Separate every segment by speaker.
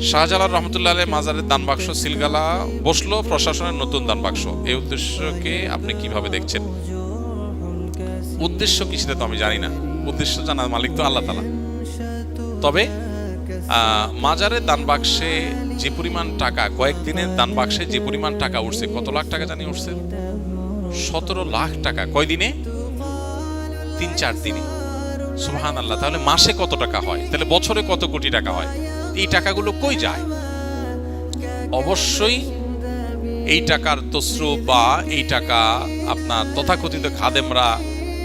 Speaker 1: শাহজালাল রহমতুল্লাহ আলাইহি মাজারের দান বাক্স সিলগালা বসলো প্রশাসনের নতুন দান বাক্স, এই উদ্দেশ্যকে আপনি কিভাবে দেখছেন? উদ্দেশ্য কি সেটা তো আমি জানি না, উদ্দেশ্য জানার মালিক তো আল্লাহ তাআলা। তবে মাজারের দান বাক্সে যে পরিমাণ টাকা, কয়েকদিনের দান বাক্সে যে পরিমাণ টাকা উঠছে, কত লাখ টাকা জানি উঠছে? 17 লাখ টাকা। কয় দিনে? 3-4 দিনে। সুবহানাল্লাহ। তাহলে মাসে কত টাকা হয়? তাহলে বছরে কত কোটি টাকা হয়? এই টাকাগুলো কই যায়? অবশ্যই এই টাকার তসরুপ বা এই টাকা আপনার তথাকথিত খাদেমরা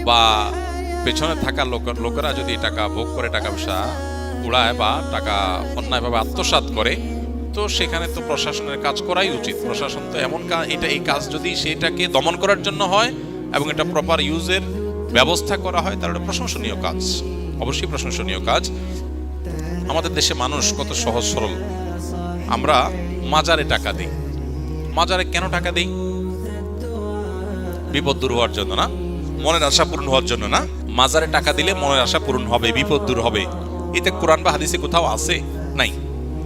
Speaker 1: বা পেছনে থাকা লোকেরা যদি এই টাকা ভোগ করে, টাকা পয়সা উড়ায় বা টাকা অন্যায়ভাবে আত্মসাৎ করে, তো সেখানে তো প্রশাসনের কাজ করাই উচিত। প্রশাসন তো এমন এই কাজ যদি সেটাকে দমন করার জন্য হয় এবং এটা প্রপার ইউজের ব্যবস্থা করা হয়, তাহলে প্রশংসনীয় কাজ, অবশ্যই প্রশংসনীয় কাজ। আমাদের দেশে মানুষ কত সহজ সরল। আমরা মাজারে টাকা দিই। মাজারে কেন টাকা দিই? বিপদ দূর হওয়ার জন্য না, মনের আশা পূরণ হওয়ার জন্য না। মাজারে টাকা দিলে মনের আশা পূরণ হবে, বিপদ দূর হবে। এতে কোরআন বা হাদিসে কোথাও আছে? নাই,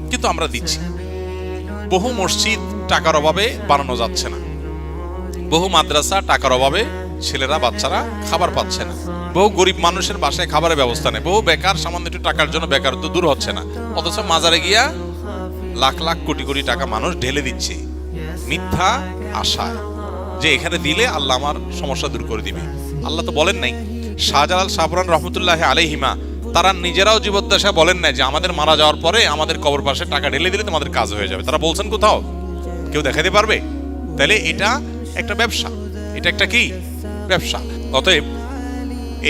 Speaker 1: কিন্তু আমরা দিচ্ছি। বহু মসজিদ টাকার অভাবে বানানো যাচ্ছে না, বহু মাদ্রাসা টাকার অভাবে ছেলেরা বাচ্চারা খাবার পাচ্ছে না, বহু গরিব মানুষের বাসায় খাবারের ব্যবস্থা নেই, বহু বেকার সামান্য একটু টাকার জন্য বেকারত্ব দূর হচ্ছে না। অথচ মাজারে গিয়া লাখ লাখ কোটি কোটি টাকা মানুষ ঢেলে দিচ্ছে মিথ্যা আশায় যে এখানে দিলে আল্লাহ আমার সমস্যা দূর করে দিবে। আল্লাহ তো বলেন নাই। শাহজালাল শাহপুরান রহমতুল্লাহ আলাইহিমা তারা নিজেরাও জীবদ্দশায় বলেন নাই যে আমাদের মারা যাওয়ার পরে আমাদের কবর পাশে টাকা ঢেলে দিলে তোমাদের কাজ হয়ে যাবে। তারা বলছেন কোথাও? কেউ দেখাতে পারবে? তাহলে এটা একটা ব্যবসা, এটা একটা কি ব্যবসা। অতএব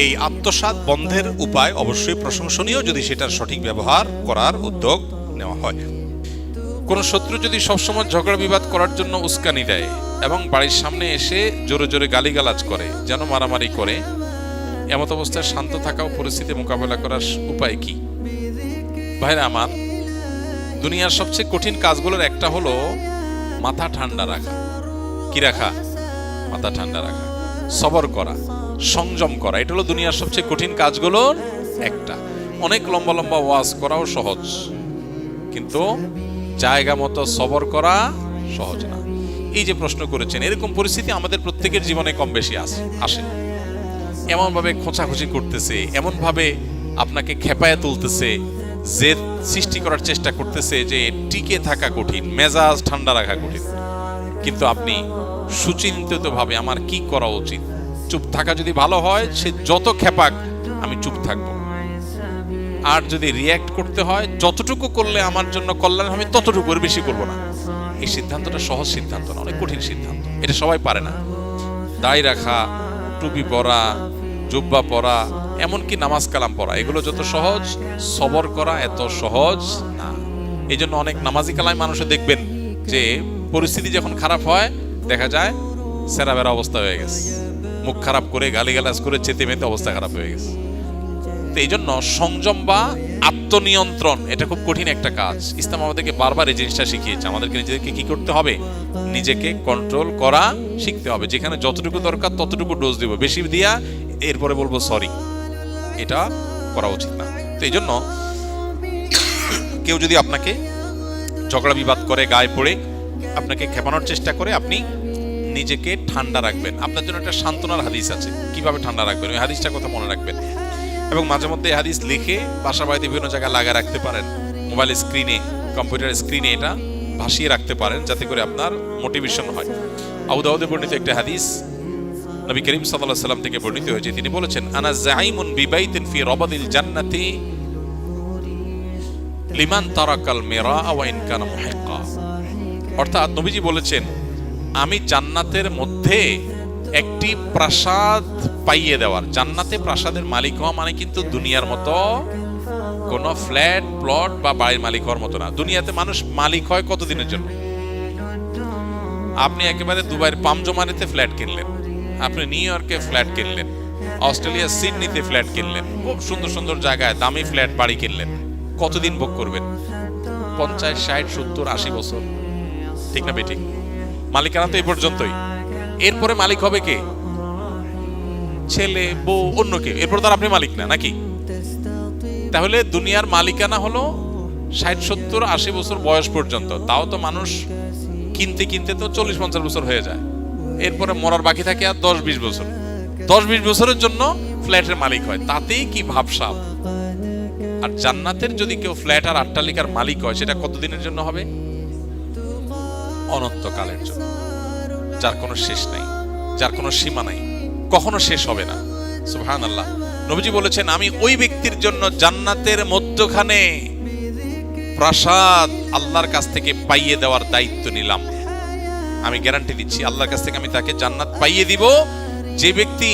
Speaker 1: এই আত্মসাৎ বন্ধের উপায় অবশ্যই প্রশংসনীয়, যদি সেটার সঠিক ব্যবহার করার উদ্যোগ নেওয়া হয়। কোন শত্রু যদি সবসময় ঝগড়া বিবাদ করার জন্য উস্কানি দেয় এবং বাড়ির সামনে এসে জোরে জোরে গালিগালাজ করে, যেন মারামারি করে, এমত অবস্থায় শান্ত থাকা ও পরিস্থিতি মোকাবেলা করার উপায় কি? ভাইরা আমার, দুনিয়ার সবচেয়ে কঠিন কাজগুলোর একটা হলো মাথা ঠান্ডা রাখা। কি রাখা? মাথা ঠান্ডা রাখা, সবর করা, সংযম করা। এটা হলো দুনিয়ার সবচেয়ে কঠিন কাজগুলোর একটা। অনেক লম্বা লম্বা ওয়াজ করাও সহজ, কিন্তু জায়গা মতো সবর করা সহজ না। এই যে প্রশ্ন করেছেন, এরকম পরিস্থিতি আমাদের প্রত্যেকের জীবনে কম বেশি আসে। এমন ভাবে খোঁচাখুচি করতেছে, এমন ভাবে আপনাকে খেপায় তুলতেছে, জেদ সৃষ্টি করার চেষ্টা করতেছে যে টিকে থাকা কঠিন, মেজাজ ঠান্ডা রাখা কঠিন। কিন্তু আপনি সুচিন্তিত ভাবে আমার কি করা উচিত, চুপ থাকা যদি ভালো হয়, সে যত খেপাক আমি চুপ থাকবো। আর যদি রিয়্যাক্ট করতে হয়, যতটুকু করলে আমার জন্য কল্যাণ হবে ততটুকু, বেশি করবো না। এই সিদ্ধান্তটা সহজ সিদ্ধান্ত না, অনেক কঠিন সিদ্ধান্ত। এটা সবাই পারে না। দাড়ি রাখা, টুপি পরা, জুব্বা পরা, এমনকি নামাজ কালাম পড়া, এগুলো যত সহজ, সবর করা এত সহজ না। এই জন্য অনেক নামাজি কালাম মানুষে দেখবেন যে পরিস্থিতি যখন খারাপ হয়, দেখা যায় সেরা বেরা অবস্থা হয়ে গেছে, মুখ খারাপ করে গালিগালাজ করে চেতে মেতে অবস্থা খারাপ হয়ে গেছে। তো এই জন্য সংযম বা আত্মনিয়ন্ত্রণ এটা খুব কঠিন একটা কাজ। ইসলাম আমাদেরকে বারবার এই জিনিসটা শিখিয়েছে। আমাদেরকে নিজেদেরকে কি করতে হবে? নিজেকে কন্ট্রোল করা শিখতে হবে। যেখানে যতটুকু দরকার ততটুকু ডোজ দিব, বেশি দিয়া এরপরে বলবো সরি, এটা করা উচিত না। তো এই জন্য কেউ যদি আপনাকে ঝগড়া বিবাদ করে, গায়ে পড়ে আপনাকে খেপানোর চেষ্টা করে, আপনি নিজেকে ঠান্ডা রাখবেন। আপনার জন্য একটা সান্ত্বনার হাদিস আছে, কিভাবে ঠান্ডা রাখবেন, ওই হাদিসটা কথা মনে রাখবেন। এবং মাঝে মধ্যে এই হাদিস লিখে বাসা বাড়িতে বিভিন্ন জায়গায় লাগা রাখতে পারেন, মোবাইল স্ক্রিনে, কম্পিউটার স্ক্রিনে এটা ভাসিয়ে রাখতে পারেন, যাতে করে আপনার মোটিভেশন হয়। আবু দাউদে বর্ণিত একটা হাদিস নবী করিম সাল্লাল্লাহু আলাইহি ওয়াসাল্লাম থেকে বর্ণিত হয়েছে। তিনি বলেছেন, আনা যাইমুন বিবাইতিন ফি রাবাদিল জান্নাতি লিমান তারাকাল মিরা ওয়া ইন কানা মুহিক্কা। অর্থাৎ নবীজি বলেছেন, আমি জান্নাতের মধ্যে একটি প্রাসাদ পাইয়ে দেওয়ার। জান্নাতে প্রাসাদের মালিক হওয়া মানে কিন্তু দুনিয়ার মতো কোন ফ্ল্যাট প্লট বা বাড়ির মালিক হওয়ার মতো না। দুনিয়াতে মানুষ মালিক হয় কতদিনের জন্য? আপনি একেবারে দুবাইয়ের পামজমারিতে ফ্ল্যাট কিনলেন, আপনি নিউ ইয়র্কে ফ্ল্যাট কিনলেন, অস্ট্রেলিয়া সিডনিতে ফ্ল্যাট কিনলেন, খুব সুন্দর সুন্দর জায়গায় দামি ফ্ল্যাট বাড়ি কিনলেন। কতদিন ভোগ করবেন? 50, 60, 70, 80 বছর, ঠিক না বেঠিক? মালিকানা তো এই পর্যন্তই। এরপরে মালিক হবে কে? ছেলে, বউ, অন্য কেউ। এরপর তো আপনি মালিক না, নাকি? তাহলে দুনিয়ার মালিকানা হলো 60-70-80 বছর বয়স পর্যন্ত, তাও তো মানুষ কিনতে কিনতে তো 40-50 বছর হয়ে যায়। এরপরে মরার বাকি থাকে আর 10-20 বছর। 10-20 বছরের জন্য ফ্ল্যাটের মালিক হয়, তাতেই কি ভাবসাব। আর জান্নাতের যদি কেউ ফ্ল্যাট আর অট্টালিকার মালিক হয়, সেটা কতদিনের জন্য হবে? অনন্তকালের জন্য, যার কোনো শেষ নাই, যার কোনো সীমা নাই, কখনো শেষ হবে না। সুবহানাল্লাহ। নবীজি বলেছেন, আমি ওই ব্যক্তির জন্য জান্নাতের মধ্যখানে প্রাসাদ আল্লাহর কাছ থেকে পাইয়ে দেওয়ার দায়িত্ব নিলাম। আমি গ্যারান্টি দিচ্ছি, আল্লাহর কাছ থেকে আমি তাকে জান্নাত পাইয়ে দিব। যে ব্যক্তি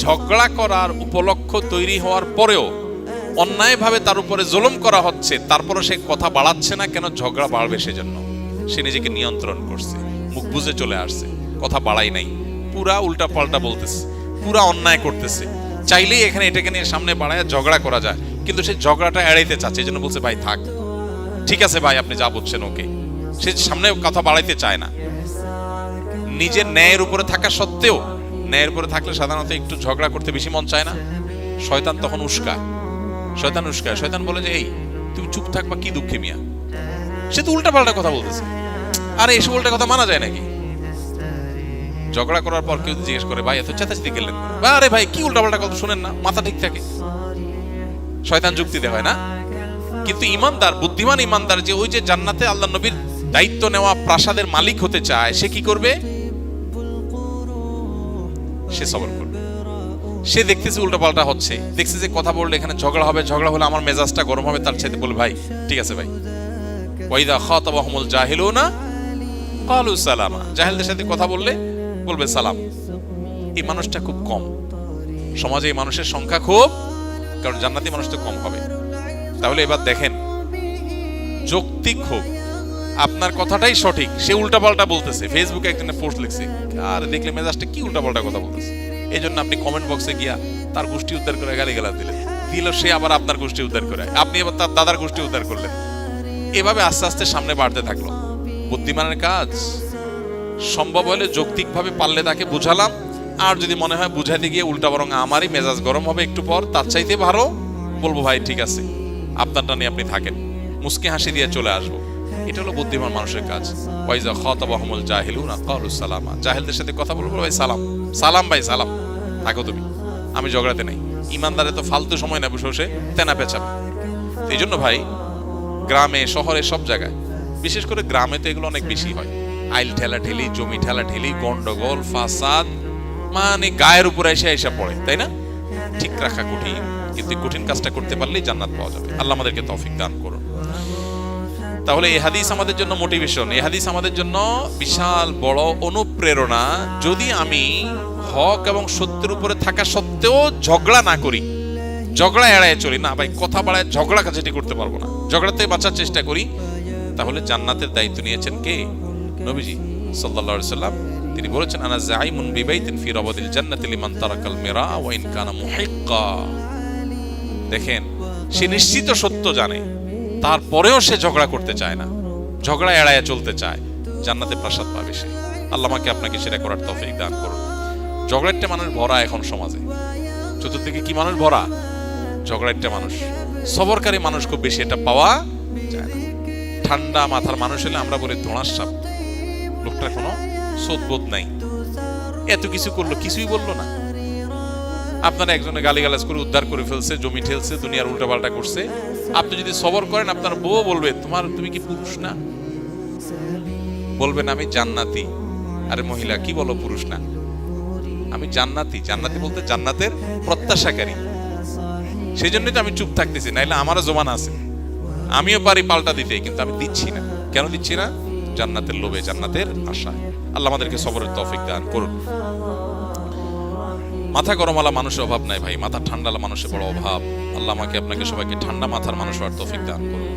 Speaker 1: ঝগড়া করার উপলক্ষ তৈরি হওয়ার পরেও অন্যায়ভাবে তার উপরে জুলুম করা হচ্ছে, তারপরে সে কথা বাড়াচ্ছে না, কেন? ঝগড়া বাড়বে সেজন্য। সে নিজেকে নিয়ন্ত্রণ করছে, মুখ বুজে চলে আসছে, কথা বাড়াই নাই, পুরা উল্টা পাল্টা বলতেছে, পুরা অন্যায় করতেছে। চাইলেই এখানে এটাকে নিয়ে সামনে বাড়ায় ঝগড়া করা যায়, কিন্তু সে ঝগড়াটা এড়াইতে চাচ্ছে, এই জন্য বলছে ভাই থাক, ঠিক আছে ভাই আপনি যা বলছেন ওকে। সে সামনে কথা বাড়াইতে চায় না। নিজের ন্যায়ের উপরে থাকা সত্ত্বেও, ন্যায়ের উপরে থাকলে সাধারণত একটু ঝগড়া করতে বেশি মন চায় না। শয়তান তখন উস্কায়, শয়তান বলে যে এই তুমি চুপ থাকবা, কি দুঃখে মিয়া, সে তো উল্টা পাল্টা কথা বলতেছে। আরে এসব উল্টা কথা মানা যায় নাকি? ঝগড়া করার পর কেউ জিজ্ঞেস করে ভাই এত চেঁচাচেঁতি গেলেন, আরে ভাই কি উল্টা পাল্টা কথা শুনেন না, মাথা ঠিক থাকে। শয়তান যুক্তি দেয়, হয় না? কিন্তু ইমানদার, বুদ্ধিমান ইমানদার, যে ওই যে জান্নাতে আল্লাহ নবীর দায়িত্ব নেওয়া প্রাসাদের মালিক হতে চায়, সে কি করবে? সে সবর করবে। সে দেখতেছে উল্টা পাল্টা হচ্ছে, দেখছে যে কথা বললে এখানে ঝগড়া হবে, ঝগড়া হলে আমার মেজাজটা গরম হবে, তার চাইতে বলে ভাই ঠিক আছে ভাই। ওয়াইদা খাতাবাহুমুল জাহিলুনা ক্বালু সালামা, জাহেলদের সাথে কথা বললে বলবে সালাম। এই মানুষটা খুব কম সমাজে, এই মানুষের সংখ্যা খুব, কারণ জান্নাতি মানুষ তো কম হবে। তাহলে এবার দেখেন, যৌক্তিক হোক, আপনার কথাটাই সঠিক, সে উল্টাপাল্টা বলতেছে, ফেসবুকে একজনের পোস্ট লিখছে, আর দেখলে মেজাজটা কি উল্টাপাল্টা কথা বলতেছে, এই জন্য আপনি কমেন্ট বক্সে গিয়া তার গোষ্ঠী উদ্ধার করে গালিগালাজ দিলেন, সে আবার আপনার গোষ্ঠী উদ্ধার করে, আপনি আবার তার দাদার গোষ্ঠী উদ্ধার করলেন। এভাবে আস্তে আস্তে সামনে বাড়তে থাকলো। বুদ্ধিমানের কাজ, সম্ভব হলে যৌক্তিকভাবে পারলে তাকে বুঝালাম, আর যদি মনে হয় বুঝাইতে গিয়ে উল্টা বরং আমারই মেজাজ গরম হবে একটু পর, তার চাইতে ভালো বলবো ভাই ঠিক আছে আপনারটা নিয়ে আপনি থাকেন, মুস্কি হাসি দিয়ে চলে আসবো। এটা হলো বুদ্ধিমান মানুষের কাজ। ওয়াইজা খাতাবাহুমুল জাহিলুনা ক্বালু সালামা, জাহেলদের সাথে কথা বলবো ভাই সালাম, সালাম ভাই সালাম, থাকো তুমি, আমি ঝগড়াতে নাই। ইমানদারে তো ফালতু সময় না বসে বসে তেনা পেঁচাবে। এই জন্য ভাই গ্রামে শহরে সব জায়গায়, বিশেষ করে গ্রামে তো এগুলো অনেক বেশি হয়, আইল ঠেলা ঠেলি, জমি ঠেলা ঠেলি, গন্ডগোল, ফাসাদ, মানে গায়ের উপরে এসে পড়ে, তাই না? ঠিক রাখা কঠিন, কিন্তু কঠিন কাজটা করতে পারলেই জান্নাত পাওয়া যাবে। আল্লাহ আমাদেরকে তৌফিক দান করুন। তাহলে এই হাদিস আমাদের জন্য মোটিভেশন, এই হাদিস আমাদের জন্য বিশাল বড় অনুপ্রেরণা। যদি আমি হক এবং সত্যের উপরে থাকা সত্ত্বেও ঝগড়া না করি, ঝগড়া এড়ায় চলি না ভাই, কথা বাড়ায় ঝগড়া কাজটি করতে পারবো না, ঝগড়াতে বাঁচার চেষ্টা করি, তাহলে জান্নাতের দায়িত্ব নিয়েছেন কে? নবীজি সাল্লাল্লাহু আলাইহি সাল্লাম। তিনি বলেছেন আনা যাইমুন বিবাইতিন ফি রাবাদিল জান্নাতি লিমান তারাকাল মিরা ওয়া ইন কানা মুহিক্কা। দেখেন, সে নিশ্চিত সত্য জানে, তারপরেও সে ঝগড়া করতে চায় না, ঝগড়া এড়ায় চলতে চায়, জান্নাতে প্রাসাদ পাবে সে। আল্লাহ আমাকে আপনাকে সেটা করার তৌফিক দান করুন। ঝগড়াটা মানুষ ভরা এখন সমাজে, চতুর্দিকে কি মানুষ ভরা? ঝগড়াটা মানুষ। সবরকারী মানুষ খুব বেশি এটা পাওয়া যায় না। ঠান্ডা মাথার মানুষ হলে আমরা বলি ধোঁড়ার সাপ, লোকটার কোনো সোধবোধ নাই, এত কিছু করলো কিছুই বললো না। আপনারা একজনে গালিগালাজ করে উদ্ধার করে ফেলছে, জমি ঠেলছে, দুনিয়ার উল্টাপাল্টা করছে, আপনি যদি সবর করেন আপনার বউ বলবে তুমি কি পুরুষ না? বলবেন আমি জান্নাতি। আরে মহিলা কি বলো পুরুষ না? আমি জান্নাতি। জান্নাতি বলতে জান্নাতের প্রত্যাশাকারী, সেই জন্যই তো আমি চুপ থাকতেছি, নাইলে আমারও জমান আছে, আমিও পারি পাল্টা দিতে, কিন্তু আমি দিচ্ছি না। কেন দিচ্ছি না? জান্নাতের লোভে, জান্নাতের আশায়। আল্লাহ আমাদেরকে সবরের তৌফিক দান করুন। মাথা গরমালা মানুষের অভাব নাই ভাই, মাথা ঠান্ডালা মানুষের বড় অভাব। আল্লাহ আমাকে আপনাকে সবাইকে ঠান্ডা মাথার মানুষ হওয়ার তৌফিক দান করুন।